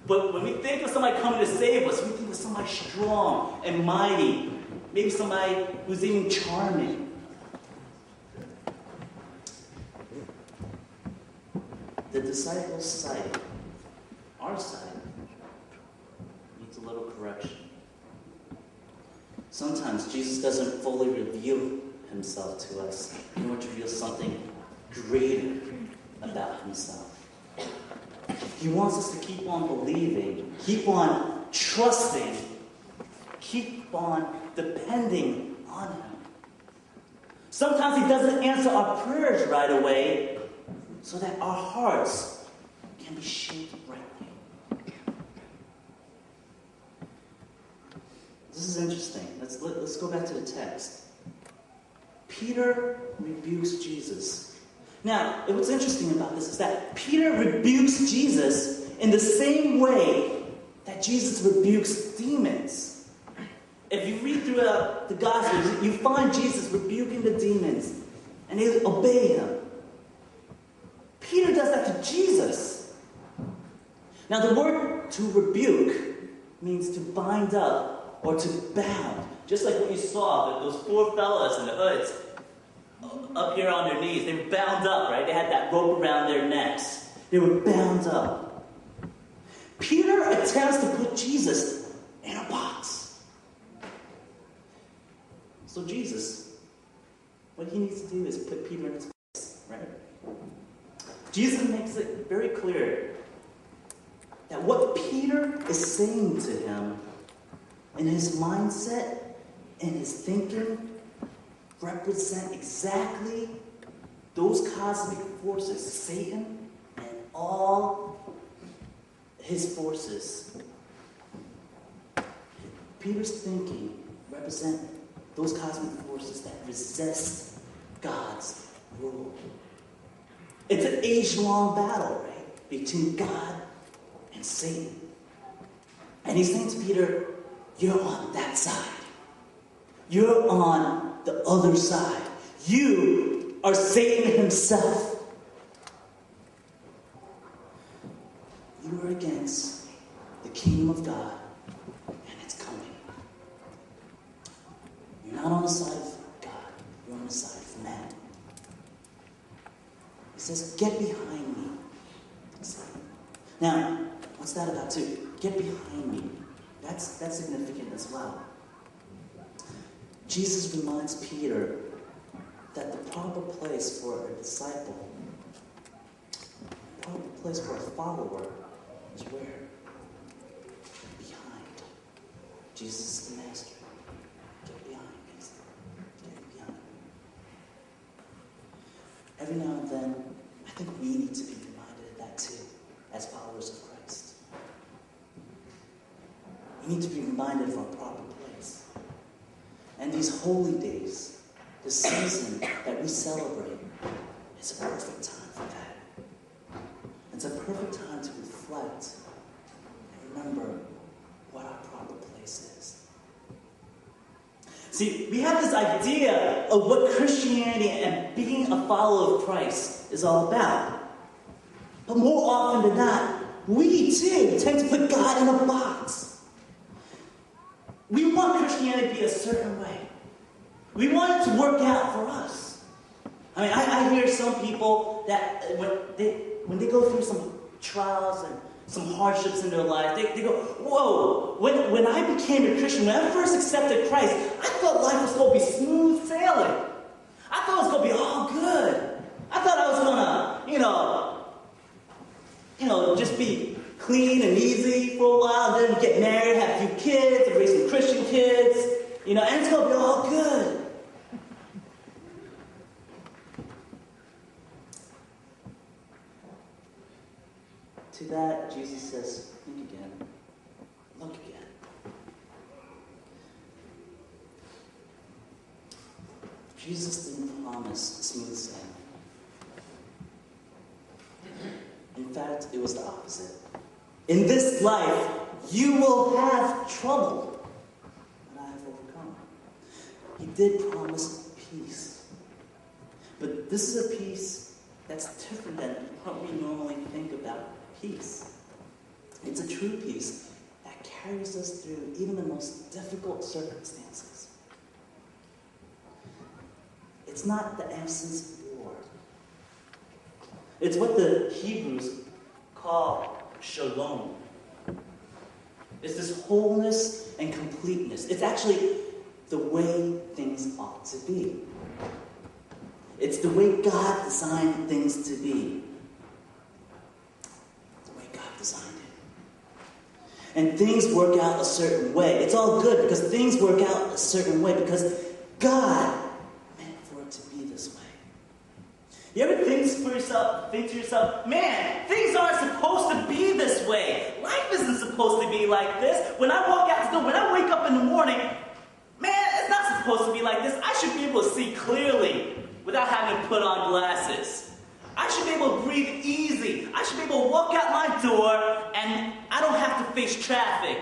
But when we think of somebody coming to save us, we think of somebody strong and mighty. Maybe somebody who's even charming. The disciples' sight, our sight, needs a little correction. Sometimes Jesus doesn't fully reveal himself to us in order to reveal something greater about himself. He wants us to keep on believing, keep on trusting, keep on depending on him. Sometimes he doesn't answer our prayers right away so that our hearts can be shaped rightly. This is interesting. Let's go back to the text. Peter rebukes Jesus. Now, what's interesting about this is that Peter rebukes Jesus in the same way that Jesus rebukes demons. If you read throughout the Gospels, you find Jesus rebuking the demons, and they obey him. Peter does that to Jesus. Now, the word to rebuke means to bind up or to bound. Just like what you saw, those four fellas in the hoods, up here on their knees, they were bound up, right? They had that rope around their necks. They were bound up. Peter attempts to put Jesus in a box. So Jesus, what he needs to do is put Peter in his place, right? Jesus makes it very clear that what Peter is saying to him in his mindset and his thinking represent exactly those cosmic forces, Satan and all his forces. Peter's thinking represent those cosmic forces that resist God's rule. It's an age-long battle, right, between God and Satan. And he's saying to Peter, you're on that side. You're on the other side. You are Satan himself. You are against the kingdom of God, and it's coming. You're not on the side of God. You're on the side of man. He says, get behind me. Now, what's that about too? Get behind me. That's significant as well. Jesus reminds Peter that the proper place for a disciple, the proper place for a follower is where? Behind. Jesus is the master. Get behind me. Get behind. Every now and then, I think we need to be reminded of that too, as followers of Christ. We need to be reminded of our proper place. And these holy days, the season that we celebrate, is a perfect time for that. It's a perfect time to reflect and remember what our proper place is. See, we have this idea of what Christianity and being a follower of Christ is all about. But more often than not, we too tend to put God in a box. We want Christianity to be a certain way. We want it to work out for us. I mean, I hear some people that when they go through some trials and some hardships in their life, they go, whoa, when I became a Christian, when I first accepted Christ, I thought life was going to be smooth sailing. I thought it was going to be all good. I thought I was going to, just be clean and easy for a while, and then get married, have a few kids, and raise some Christian kids, and it's going to be all good. To that, Jesus says, think again. Look again. Jesus didn't promise smooth sailing. In fact, it was the opposite. In this life, you will have trouble, but I have overcome. He did promise peace. But this is a peace that's different than what we normally think about peace. It's a true peace that carries us through even the most difficult circumstances. It's not the absence of war. It's what the Hebrews call shalom. It's this wholeness and completeness. It's actually the way things ought to be. It's the way God designed things to be. The way God designed it. And things work out a certain way. It's all good because things work out a certain way because God meant for it to be this way. You ever think to yourself, man, things aren't supposed to be this way. Life isn't supposed to be like this. When I walk out the door, when I wake up in the morning, man, it's not supposed to be like this. I should be able to see clearly without having to put on glasses. I should be able to breathe easy. I should be able to walk out my door and I don't have to face traffic.